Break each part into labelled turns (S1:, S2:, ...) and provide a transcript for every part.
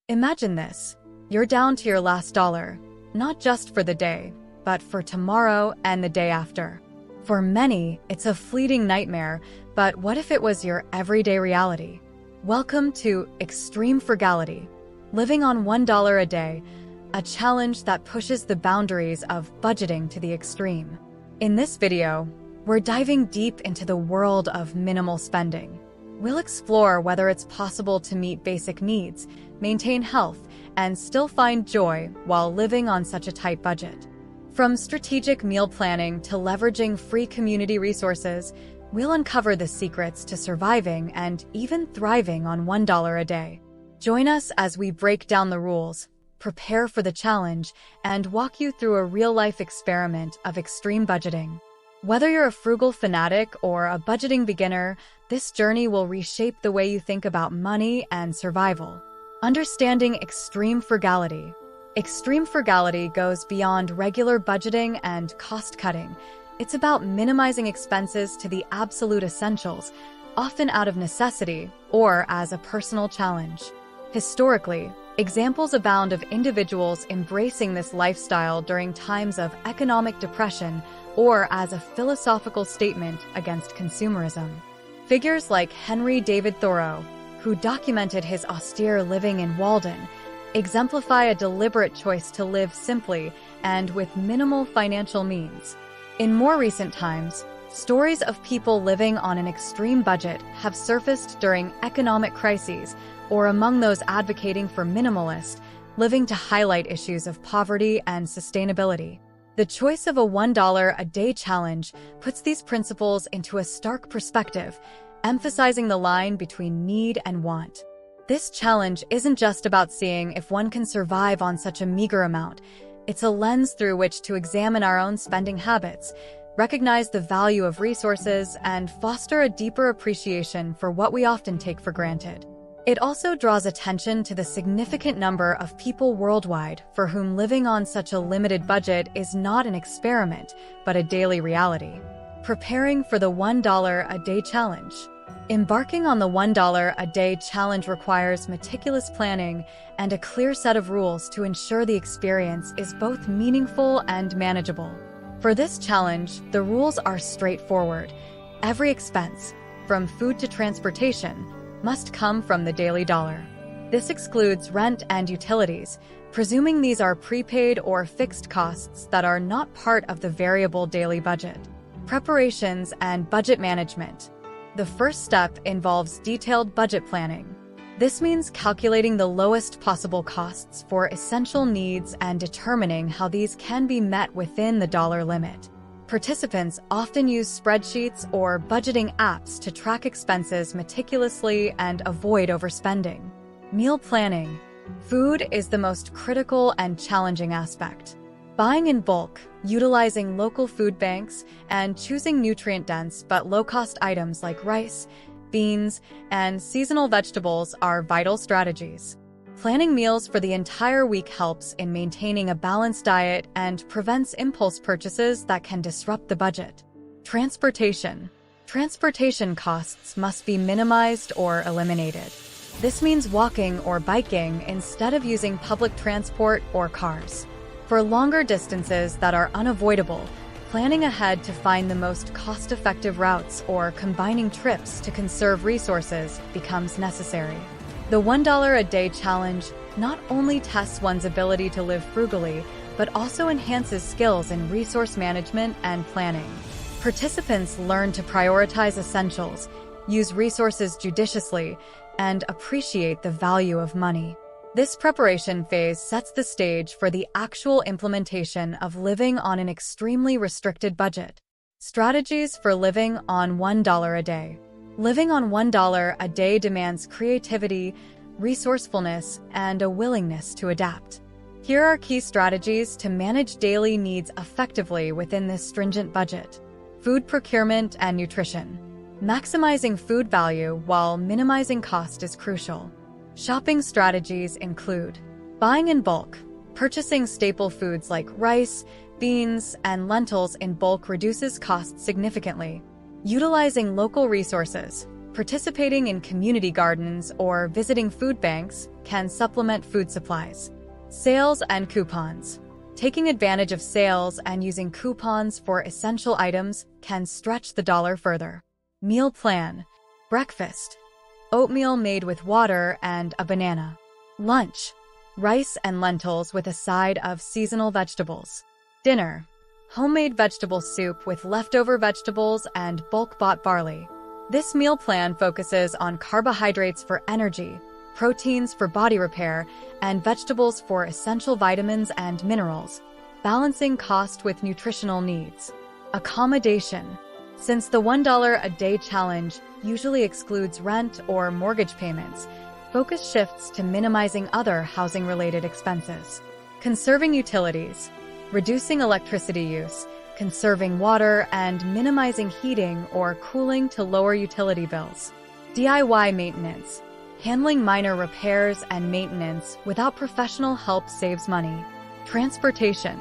S1: Imagine this. You're down to your last dollar, not just for the day, but for tomorrow and the day after. For many, it's a fleeting nightmare, but what if it was your everyday reality? Welcome to Extreme Frugality, living on $1 a day, a challenge that pushes the boundaries of budgeting to the extreme. In this video, we're diving deep into the world of minimal spending. We'll explore whether it's possible to meet basic needs, maintain health, and still find joy while living on such a tight budget. From strategic meal planning to leveraging free community resources, we'll uncover the secrets to surviving and even thriving on $1 a day. Join us as we break down the rules, prepare for the challenge, and walk you through a real-life experiment of extreme budgeting. Whether you're a frugal fanatic or a budgeting beginner, this journey will reshape the way you think about money and survival. Understanding extreme frugality. Extreme frugality goes beyond regular budgeting and cost-cutting. It's about minimizing expenses to the absolute essentials, often out of necessity or as a personal challenge. Historically, examples abound of individuals embracing this lifestyle during times of economic depression or as a philosophical statement against consumerism. Figures like Henry David Thoreau, who documented his austere living in Walden, exemplify a deliberate choice to live simply and with minimal financial means. In more recent times, stories of people living on an extreme budget have surfaced during economic crises or among those advocating for minimalist living to highlight issues of poverty and sustainability. The choice of a $1 a day challenge puts these principles into a stark perspective, emphasizing the line between need and want. This challenge isn't just about seeing if one can survive on such a meager amount. It's a lens through which to examine our own spending habits, recognize the value of resources, and foster a deeper appreciation for what we often take for granted. It also draws attention to the significant number of people worldwide for whom living on such a limited budget is not an experiment, but a daily reality. Preparing for the $1 a day challenge. Embarking on the $1 a day challenge requires meticulous planning and a clear set of rules to ensure the experience is both meaningful and manageable. For this challenge, the rules are straightforward. Every expense, from food to transportation, must come from the daily dollar. This excludes rent and utilities, presuming these are prepaid or fixed costs that are not part of the variable daily budget. Preparations and budget management. The first step involves detailed budget planning. This means calculating the lowest possible costs for essential needs and determining how these can be met within the dollar limit. Participants often use spreadsheets or budgeting apps to track expenses meticulously and avoid overspending. Meal planning. Food is the most critical and challenging aspect. Buying in bulk, utilizing local food banks, and choosing nutrient-dense but low-cost items like rice, beans, and seasonal vegetables are vital strategies. Planning meals for the entire week helps in maintaining a balanced diet and prevents impulse purchases that can disrupt the budget. Transportation. Transportation costs must be minimized or eliminated. This means walking or biking instead of using public transport or cars. For longer distances that are unavoidable, planning ahead to find the most cost-effective routes or combining trips to conserve resources becomes necessary. The $1 a day challenge not only tests one's ability to live frugally, but also enhances skills in resource management and planning. Participants learn to prioritize essentials, use resources judiciously, and appreciate the value of money. This preparation phase sets the stage for the actual implementation of living on an extremely restricted budget. Strategies for living on $1 a day. Living on $1 a day demands creativity, resourcefulness, and a willingness to adapt. Here are key strategies to manage daily needs effectively within this stringent budget. Food procurement and nutrition. Maximizing food value while minimizing cost is crucial. Shopping strategies include buying in bulk. Purchasing staple foods like rice, beans, and lentils in bulk reduces costs significantly. Utilizing local resources. Participating in community gardens or visiting food banks can supplement food supplies. Sales and coupons. Taking advantage of sales and using coupons for essential items can stretch the dollar further. Meal plan. Breakfast. Oatmeal made with water and a banana. Lunch. Rice and lentils with a side of seasonal vegetables. Dinner. Homemade vegetable soup with leftover vegetables and bulk-bought barley. This meal plan focuses on carbohydrates for energy, proteins for body repair, and vegetables for essential vitamins and minerals, balancing cost with nutritional needs. Accommodation. Since the $1 a day challenge usually excludes rent or mortgage payments, focus shifts to minimizing other housing-related expenses. Conserving utilities. Reducing electricity use, conserving water, and minimizing heating or cooling to lower utility bills. DIY maintenance. Handling minor repairs and maintenance without professional help saves money. Transportation.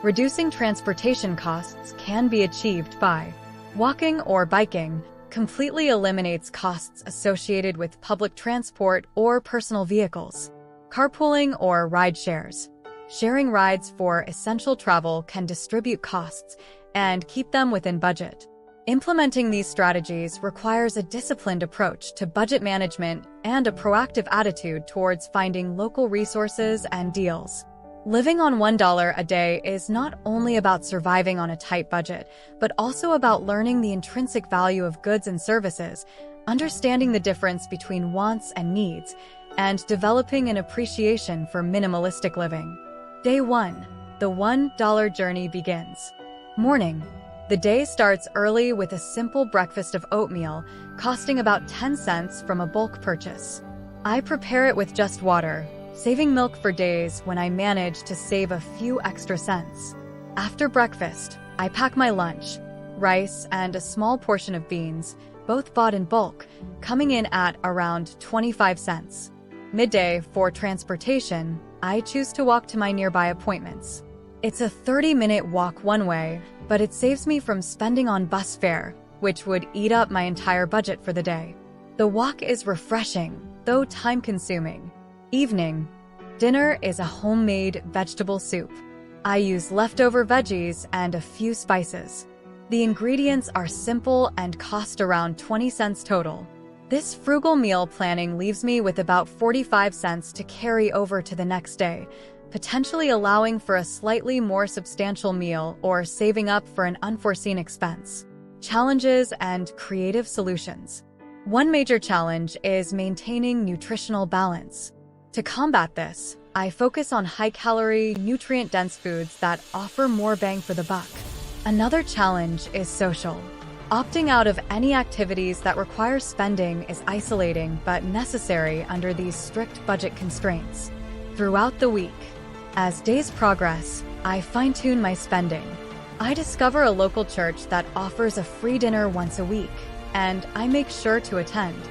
S1: Reducing transportation costs can be achieved by walking or biking. Completely eliminates costs associated with public transport or personal vehicles. Carpooling or ride shares. Sharing rides for essential travel can distribute costs and keep them within budget. Implementing these strategies requires a disciplined approach to budget management and a proactive attitude towards finding local resources and deals. Living on $1 a day is not only about surviving on a tight budget, but also about learning the intrinsic value of goods and services, understanding the difference between wants and needs, and developing an appreciation for minimalistic living. Day 1. The $1 journey begins. Morning. The day starts early with a simple breakfast of oatmeal, costing about 10 cents from a bulk purchase. I prepare it with just water, saving milk for days when I manage to save a few extra cents. After breakfast, I pack my lunch, rice and a small portion of beans, both bought in bulk, coming in at around 25 cents. Midday, for transportation, I choose to walk to my nearby appointments. It's a 30-minute walk one way, but it saves me from spending on bus fare, which would eat up my entire budget for the day. The walk is refreshing, though time-consuming. Evening. Dinner is a homemade vegetable soup. I use leftover veggies and a few spices. The ingredients are simple and cost around 20 cents total. This frugal meal planning leaves me with about 45 cents to carry over to the next day, potentially allowing for a slightly more substantial meal or saving up for an unforeseen expense. Challenges and creative solutions. One major challenge is maintaining nutritional balance. To combat this, I focus on high-calorie, nutrient-dense foods that offer more bang for the buck. Another challenge is social. Opting out of any activities that require spending is isolating but necessary under these strict budget constraints. Throughout the week, as days progress, I fine-tune my spending. I discover a local church that offers a free dinner once a week, and I make sure to attend.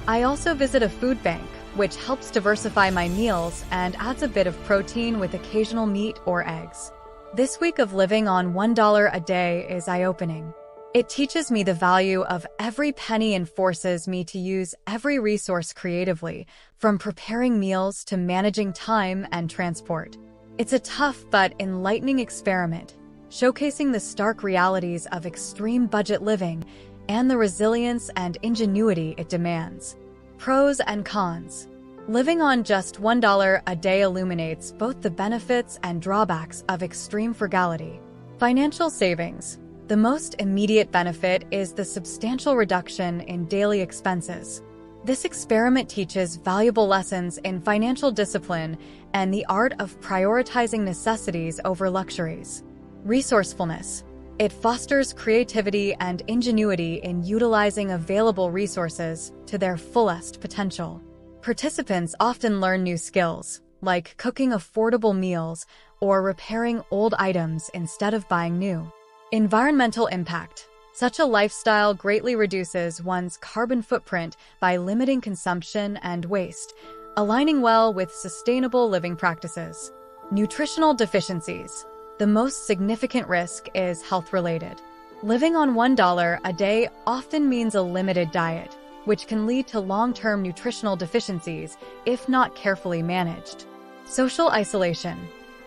S1: I also visit a food bank, which helps diversify my meals and adds a bit of protein with occasional meat or eggs. This week of living on $1 a day is eye-opening. It teaches me the value of every penny and forces me to use every resource creatively, from preparing meals to managing time and transport. It's a tough but enlightening experiment, showcasing the stark realities of extreme budget living and the resilience and ingenuity it demands. Pros and cons. Living on just $1 a day illuminates both the benefits and drawbacks of extreme frugality. Financial savings. The most immediate benefit is the substantial reduction in daily expenses. This experiment teaches valuable lessons in financial discipline and the art of prioritizing necessities over luxuries. Resourcefulness. It fosters creativity and ingenuity in utilizing available resources to their fullest potential. Participants often learn new skills, like cooking affordable meals or repairing old items instead of buying new. Environmental impact. Such a lifestyle greatly reduces one's carbon footprint by limiting consumption and waste, aligning well with sustainable living practices. Nutritional deficiencies. The most significant risk is health-related. Living on $1 a day often means a limited diet, which can lead to long-term nutritional deficiencies if not carefully managed. Social isolation.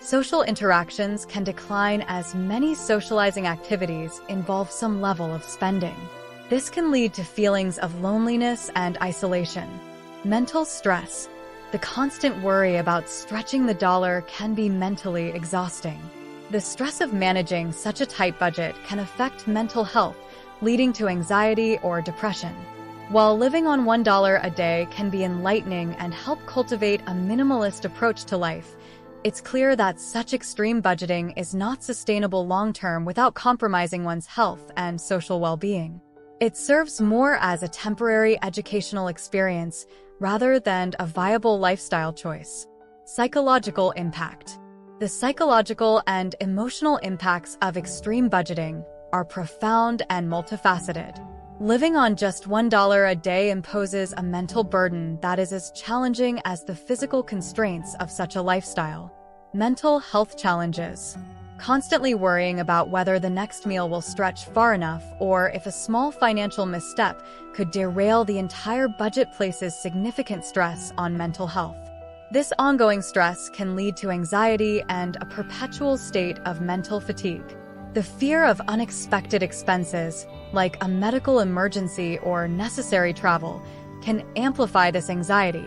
S1: Social interactions can decline as many socializing activities involve some level of spending. This can lead to feelings of loneliness and isolation. Mental stress. The constant worry about stretching the dollar can be mentally exhausting. The stress of managing such a tight budget can affect mental health, leading to anxiety or depression. While living on $1 a day can be enlightening and help cultivate a minimalist approach to life, it's clear that such extreme budgeting is not sustainable long-term without compromising one's health and social well-being. It serves more as a temporary educational experience rather than a viable lifestyle choice. Psychological impact. The psychological and emotional impacts of extreme budgeting are profound and multifaceted. Living on just $1 a day imposes a mental burden that is as challenging as the physical constraints of such a lifestyle. Mental health challenges. Constantly worrying about whether the next meal will stretch far enough or if a small financial misstep could derail the entire budget places significant stress on mental health. This ongoing stress can lead to anxiety and a perpetual state of mental fatigue. The fear of unexpected expenses, like a medical emergency or necessary travel, can amplify this anxiety,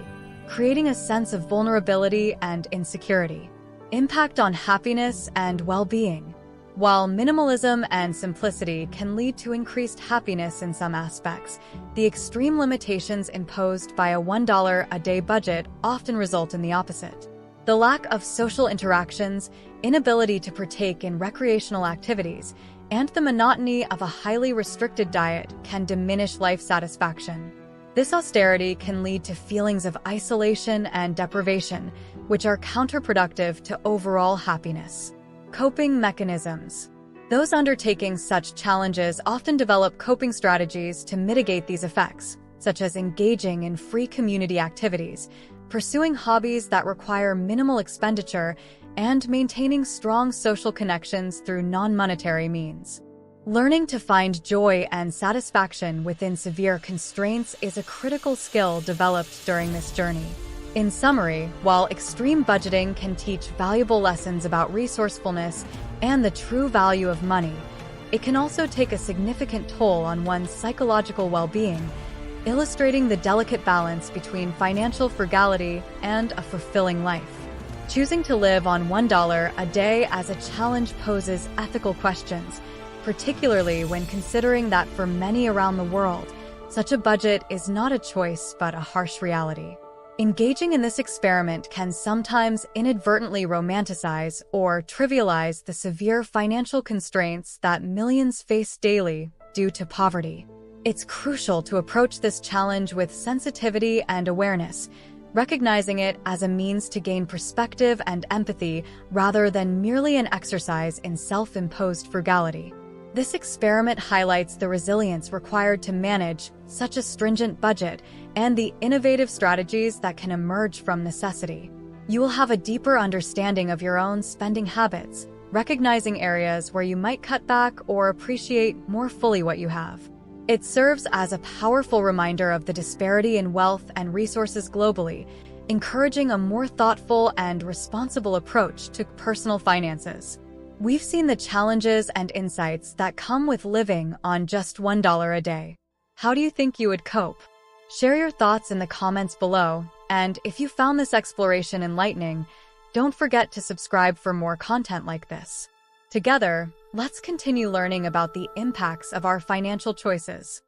S1: creating a sense of vulnerability and insecurity. Impact on happiness and well-being. While minimalism and simplicity can lead to increased happiness in some aspects, the extreme limitations imposed by a $1 a day budget often result in the opposite. The lack of social interactions, inability to partake in recreational activities, and the monotony of a highly restricted diet can diminish life satisfaction. This austerity can lead to feelings of isolation and deprivation, which are counterproductive to overall happiness. Coping mechanisms. Those undertaking such challenges often develop coping strategies to mitigate these effects, such as engaging in free community activities, pursuing hobbies that require minimal expenditure, and maintaining strong social connections through non-monetary means. Learning to find joy and satisfaction within severe constraints is a critical skill developed during this journey. In summary, while extreme budgeting can teach valuable lessons about resourcefulness and the true value of money, it can also take a significant toll on one's psychological well-being, illustrating the delicate balance between financial frugality and a fulfilling life. Choosing to live on $1 a day as a challenge poses ethical questions, particularly when considering that for many around the world, such a budget is not a choice but a harsh reality. Engaging in this experiment can sometimes inadvertently romanticize or trivialize the severe financial constraints that millions face daily due to poverty. It's crucial to approach this challenge with sensitivity and awareness, recognizing it as a means to gain perspective and empathy rather than merely an exercise in self-imposed frugality. This experiment highlights the resilience required to manage such a stringent budget and the innovative strategies that can emerge from necessity. You will have a deeper understanding of your own spending habits, recognizing areas where you might cut back or appreciate more fully what you have. It serves as a powerful reminder of the disparity in wealth and resources globally, encouraging a more thoughtful and responsible approach to personal finances. We've seen the challenges and insights that come with living on just $1 a day. How do you think you would cope? Share your thoughts in the comments below, and if you found this exploration enlightening, don't forget to subscribe for more content like this. Together, let's continue learning about the impacts of our financial choices.